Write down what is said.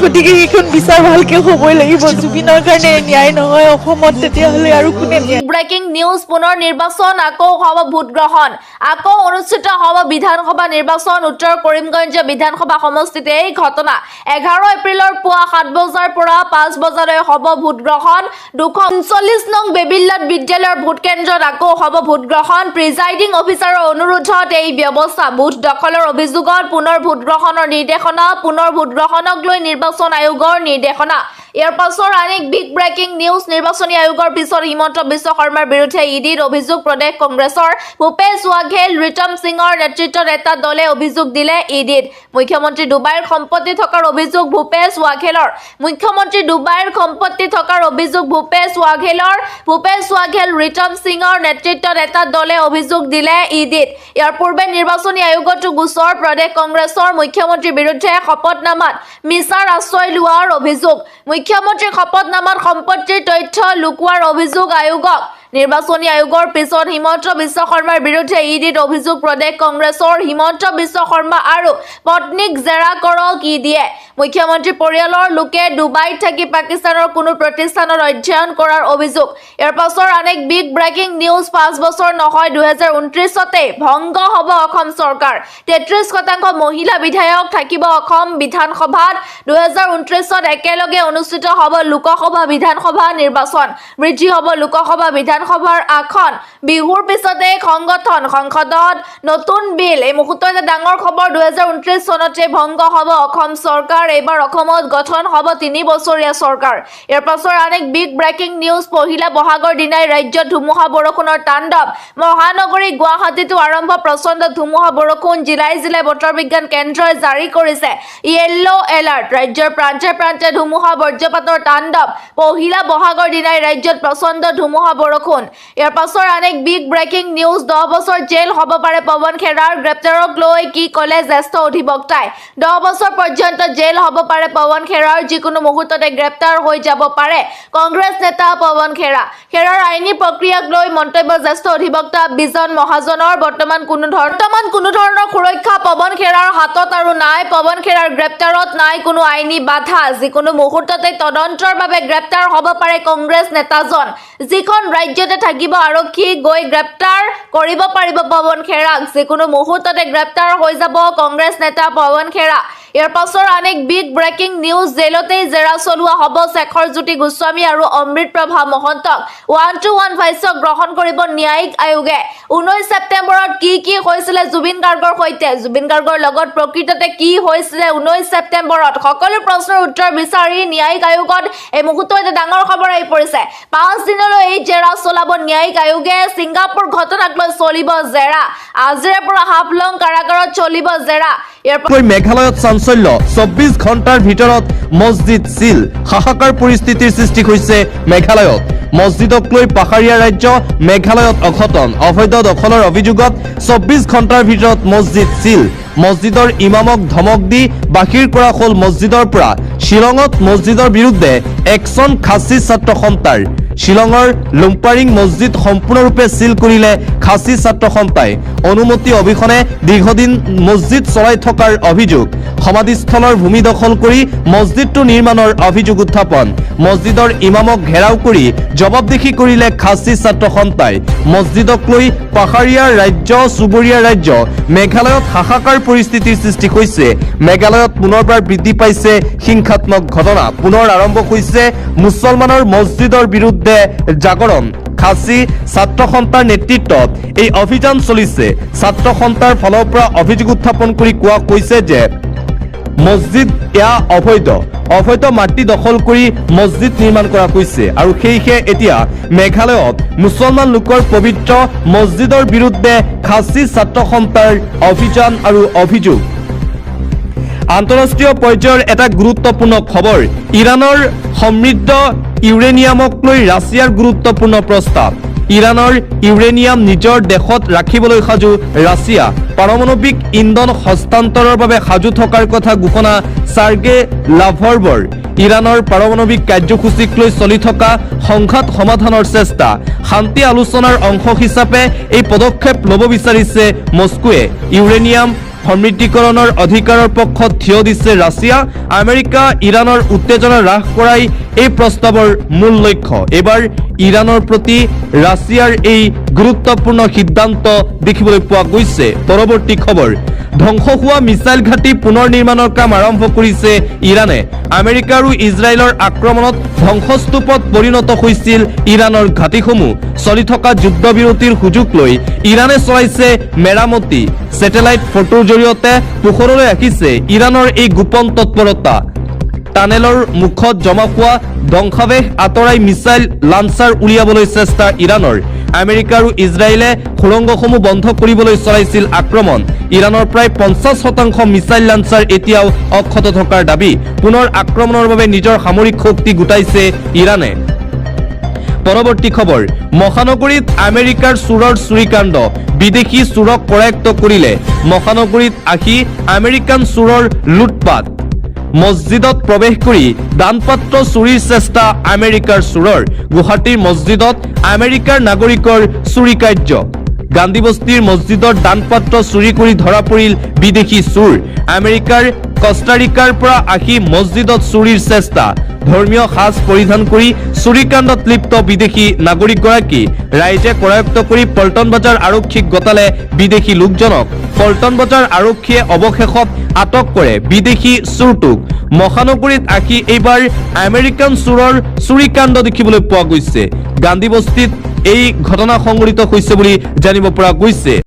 গতিকে এইখন বিচাৰ ভালকে হ'বই লাগিব জুবিনৰ কাৰণে ন্যায় নহয় অসমত তেতিয়াহ'লে আৰু কোনে ব্ৰেকিং নিউজ পুনৰ নিৰ্বাচন আকৌ হ'ব ভোট গ্ৰহণ আকৌ অনুষ্ঠিত হ'ব বিধানসভা নিৰ্বাচন উত্তৰ কৰিমগঞ্জ বিধানসভা সমষ্টিত এই ঘটনা 11 এপ্ৰিলৰ পুৱা 7 বজাৰ পৰা 5 বজালৈ হ'ব ভোট গ্ৰহণ 239 নং বেবিল্লাত বিদ্যালয়ৰ ভোট কেন্দ্ৰত আকৌ হ'ব ভোট গ্ৰহণ প্ৰিজাইডিং অফিচাৰৰ অনুৰোধত এই ব্যৱস্থা বুথ দখলৰ অভিযোগত পুনৰ ভোট গ্ৰহণৰ নিৰ্দেশনা পুনৰ ভোট গ্ৰহণক লৈ নিৰ্বাচন আয়োগৰ নিৰ্দেশনা ইয়াৰ পাছৰ আনিক বিগ ব্ৰেকিং নিউজ নিৰ্বাচনী আয়োগৰ পিছত হিমন্ত বিশ্ব শৰ্মাৰ বিৰুদ্ধে ইডিৰ অভিযোগ প্ৰদেশ কংগ্ৰেছৰ ভূপেশ ৱাঘেল ৰিতম সিঙৰ নেতৃত্বত এটা দলে অভিযোগ দিলে ইডিত মুখ্যমন্ত্ৰী ডুবাইৰ সম্পত্তি থকাৰ অভিযোগ ভূপেশ ৱাঘেলৰ মুখ্যমন্ত্ৰী ডুবাইৰ সম্পত্তি থকাৰ অভিযোগ ভূপেশ ৱাঘেল ৰিতম সিঙৰ নেতৃত্বত এটা দলে অভিযোগ দিলে ইডিত ইয়াৰ পূৰ্বে নিৰ্বাচনী আয়োগতো গোচৰ প্ৰদেশ কংগ্ৰেছৰ মুখ্যমন্ত্ৰীৰ বিৰুদ্ধে শপতনামাত মিছাৰ আশ্ৰয় লোৱাৰ অভিযোগ মুখ্যমন্ত্ৰীৰ শপতনামাত সম্পত্তিৰ তথ্য লুকুৱাৰ অভিযোগ আয়োগক নিৰ্বাচনী আয়োগৰ পিছত হিমন্ত বিশ্ব শৰ্মাৰ বিৰুদ্ধে ইডিত অভিযোগ প্ৰদেশ কংগ্ৰেছৰ হিমন্ত বিশ্ব শৰ্মা আৰু পত্নীক জেৰা কৰক ইডিয়ে মুখ্যমন্ত্ৰী পৰিয়ালৰ লোকে ডুবাইত থাকি পাকিস্তানৰ কোনো প্ৰতিষ্ঠানত অধ্যয়ন কৰাৰ অভিযোগ ইয়াৰ পাছৰ আনেক বিগ ব্ৰেকিং নিউজ 5 বছৰ নহয় 2029তে ভংগ হ'ব অসম চৰকাৰ 33% মহিলা বিধায়ক থাকিব অসম বিধানসভাত 2029ত একেলগে অনুষ্ঠিত হ'ব লোকসভা বিধানসভা নিৰ্বাচন বৃদ্ধি হ'ব লোকসভা বিধানসভাৰ আসন বিহুৰ পিছতে সংসদত নতুন বিল এই মুহূৰ্তত ডাঙৰ খবৰ 2029 চনতে ভংগ হ'ব অসম চৰকাৰ এবাৰ অসমত গঠন হ'ব 3 বছৰীয়া চৰকাৰ ইয়াৰ পাছৰ আনেক বিগ ব্ৰেকিং নিউজ পহিলা বহাগৰ দিনাই ৰাজ্যত ধুমুহা বৰষুণৰ তাণ্ডৱ মহানগৰী গুৱাহাটীতো আৰম্ভ প্ৰচণ্ড ধুমুহা বৰষুণ জিলাই বতৰ বিজ্ঞান কেন্দ্ৰই জাৰি কৰিছে ইয়েলো এলাৰ্ট ৰাজ্যৰ প্ৰান্তে প্ৰান্তে ধুমুহা বজ্ৰপাতৰ তাণ্ডৱ পহিলা বহাগৰ দিনাই ৰাজ্যত প্ৰচণ্ড ধুমুহা বৰষুণ ইয়াৰ পাছৰ আনেক বিগ ব্ৰেকিং নিউজ 10 বছৰ জেল হ'ব পাৰে পৱন খেৰাৰ গ্ৰেপ্তাৰক লৈ কি ক'লে জ্যেষ্ঠ অধিবক্তাই 10 বছৰ পৰ্যন্ত জেল হ'ব পাৰে পৱন খেৰাৰ যিকোনো মুহূৰ্ততে গ্ৰেপ্তাৰ হৈ যাব পাৰে কংগ্ৰেছ নেতা পৱন খেৰাৰ আইনী প্ৰক্ৰিয়াক লৈ মন্তব্য জ্যেষ্ঠ অধিবক্তা বিজন মহাজনৰ বৰ্তমান কোনো ধৰণৰ সুৰক্ষা পৱন খেৰাৰ হাতত আৰু নাই পৱন খেৰাৰ গ্ৰেপ্তাৰত নাই কোনো আইনী বাধা যিকোনো মুহূৰ্ততে তদন্তৰ বাবে গ্ৰেপ্তাৰ হ'ব পাৰে কংগ্ৰেছ নেতাজন যিখন ৰাজ্যতে থাকিব আৰক্ষী গৈ গ্ৰেপ্তাৰ কৰিব পাৰিব পৱন খেৰাক যিকোনো মুহূৰ্ততে গ্ৰেপ্তাৰ হৈ যাব কংগ্ৰেছ নেতা পৱন খেৰা ইয়াৰ পাছৰ আনেক বিগ ব্ৰেকিং নিউজ জেলতেই জেৰা চলোৱা হ'ব শেখৰ জ্যোতি গোস্বামী আৰু অমৃত প্ৰভা মহন্তক 1-to-1 ভাষ্য গ্ৰহণ কৰিব ন্যায়িক আয়োগে 19 ছেপ্টেম্বৰত কি হৈছিলে জুবিন গাৰ্গৰ সৈতে জুবিন গাৰ্গৰ লগত প্ৰকৃততে কি হৈছিলে 19 ছেপ্টেম্বৰত সকলো প্ৰশ্নৰ উত্তৰ বিচাৰি ন্যায়িক আয়োগত এই মুহূৰ্তত ডাঙৰ খবৰ আহি পৰিছে 5 দিনলৈ এই জেৰা চলাব ন্যায়িক আয়োগে ছিংগাপুৰ ঘটনাক লৈ চলিব জেৰা আজিৰে পৰা হাফলং কাৰাগাৰত চলিব জেৰা মেঘালয়ত চাঞ্চল্য 24 ঘণ্টাৰ ভিতৰত মছজিদ চিল হাহাকাৰ পৰিস্থিতিৰ সৃষ্টি হৈছে মেঘালয়ত মছজিদক লৈ পাহাৰীয়া ৰাজ্য মেঘালয়ত অঘটন অবৈধ দখলৰ অভিযোগত 24 ঘণ্টাৰ ভিতৰত মছজিদ চিল মছজিদৰ ইমামক ধমক দি বাহিৰ কৰা হ'ল মছজিদৰ পৰা শিলঙত মছজিদৰ বিৰুদ্ধে একচন খাচী ছাত্ৰ সন্থাৰ শিলঙৰ লুম্পাৰিং মছজিদ সম্পূৰ্ণৰূপে চিল কৰিলে খাচী ছাত্ৰ সন্থাই অনুমতি অবিহনে দীৰ্ঘদিন মছজিদ চলাই থকাৰ অভিযোগ সমাধিস্থলৰ ভূমি দখল কৰি মছজিদটো নিৰ্মাণৰ অভিযোগ উত্থাপন মছজিদৰ ইমামক ঘেৰাও কৰি জবাবদিহি কৰিলে খাচী ছাত্ৰ সন্থাই মছজিদক লৈ পাহাৰীয়া ৰাজ্য চুবুৰীয়া ৰাজ্য মেঘালয়ত হাহাকাৰ পৰিস্থিতিৰ সৃষ্টি হৈছে মেঘালয়ত পুনৰবাৰ বৃদ্ধি পাইছে হিংসাত্মক ঘটনা পুনৰ আৰম্ভ হৈছে মুছলমানৰ মছজিদৰ বিৰুদ্ধে জাগৰণ খাচী ছাত্ৰ সন্থাৰ নেতৃত্বত এই অভিযান চলিছে ছাত্ৰ সন্থাৰ ফালৰ পৰা অভিযোগ উত্থাপন কৰি কোৱা কৈছে যে মছজিদ এয়া অবৈধ মাটি দখল কৰি মছজিদ নিৰ্মাণ কৰা হৈছে আৰু সেয়েহে এতিয়া মেঘালয়ত মুছলমান লোকৰ পবিত্ৰ মছজিদৰ বিৰুদ্ধে খাচী ছাত্ৰ সন্থাৰ অভিযান আৰু অভিযোগ আন্তঃৰাষ্ট্ৰীয় পৰ্যায়ৰ এটা গুৰুত্বপূৰ্ণ খবৰ ইৰাণৰ সমৃদ্ধ ইউৰেনিয়ামক লৈ ৰাছিয়াৰ গুৰুত্বপূৰ্ণ প্ৰস্তাৱ ইৰাণৰ ইউৰেনিয়াম নিজৰ দেশত ৰাখিবলৈ সাজু ৰাছিয়া পাৰমাণৱিক ইন্ধন হস্তান্তৰৰ বাবে সাজু থকাৰ কথা ঘোষণা সাৰ্গে লাভৰভৰ ইৰাণৰ পাৰমাণৱিক কাৰ্যসূচীক লৈ চলি থকা সংঘাত সমাধানৰ চেষ্টা শান্তি আলোচনাৰ অংশ হিচাপে এই পদক্ষেপ ল'ব বিচাৰিছে মস্কোৱে ইউৰেনিয়াম সমৃদ্ধিকৰণৰ অধিকাৰৰ পক্ষত থিয় দিছে ৰাছিয়া। আমেৰিকা ইৰাণৰ উত্তেজনা হ্ৰাস কৰাই এই প্ৰস্তাৱৰ মূল লক্ষ্য। এইবাৰ ইৰাণৰ প্ৰতি ৰাছিয়াৰ এই গুৰুত্বপূৰ্ণ সিদ্ধান্ত দেখিবলৈ পোৱা গৈছে। পৰৱৰ্তী খবৰ, ধ্বংস হোৱা মিছাইল ঘাটি পুনৰ নিৰ্মাণৰ কাম আৰম্ভ কৰিছে ইৰাণে। আমেৰিকা আৰু ইজৰাইলৰ আক্ৰমণত ধ্বংসস্তূপত পৰিণত হৈছিল ইৰাণৰ ঘাটিসমূহ। চলি থকা যুদ্ধবিৰতিৰ সুযোগ লৈ ইৰাণে চলাইছে মেৰামতি। ছেটেলাইট ফটোৰ জৰিয়তে পোহৰলৈ ৰাখিছে ইৰাণৰ এই গোপন তৎপৰতা। টানেলৰ মুখত জমা হোৱা ধ্বংসাৱেশ আঁতৰাই মিছাইল লাঞ্চাৰ উলিয়াবলৈ চেষ্টা ইৰাণৰ। আমেৰিকা আৰু ইজৰাইলে সুৰংগসমূহ বন্ধ কৰিবলৈ চলাইছিল আক্ৰমণ। ইৰাণৰ প্ৰায় 50% মিছাইল লাঞ্চাৰ এতিয়াও অক্ষত থকাৰ দাবী। পুনৰ আক্ৰমণৰ বাবে নিজৰ সামৰিক শক্তি গোটাইছে ইৰাণে। পৰৱৰ্তী খবৰ, মহানগৰীত আমেৰিকাৰ চোৰৰ চুৰিকাণ্ড, বিদেশী চোৰক কৰায়ত্ব কৰিলে। মহানগৰীত আহি আমেৰিকান চোৰৰ লুটপাট। মছজিদত প্ৰৱেশ কৰি দানপাত্ৰ চুৰিৰ চেষ্টা আমেৰিকাৰ চোৰৰ। গুৱাহাটীৰ মছজিদত আমেৰিকাৰ নাগৰিকৰ চুৰি কাৰ্য। গান্ধী বস্তিৰ মছজিদৰ দানপাত্ৰ চুৰি কৰি ধৰা পৰিল বিদেশী চোৰ। আমেৰিকাৰ কষ্টাৰিকাৰ পৰা আহি মছজিদত চুৰিৰ চেষ্টা। ধৰ্মীয় সাজ পৰিধান কৰি চুৰিকাণ্ডত লিপ্ত বিদেশী নাগৰিকগৰাকী। ৰাইজে কৰায়ত্ব কৰি পল্টন বজাৰ আৰক্ষীক গতালে বিদেশী লোকজনক। পল্টন বজাৰ আৰক্ষীয়ে অৱশেষত আটক কৰে বিদেশী চোৰটোক। মহানগৰীত আহি এইবাৰ আমেৰিকান চোৰৰ চুৰিকাণ্ড দেখিবলৈ পোৱা গৈছে। গান্ধী বস্তিত এই ঘটনা সংঘটিত হৈছে বুলি জানিব পৰা গৈছে।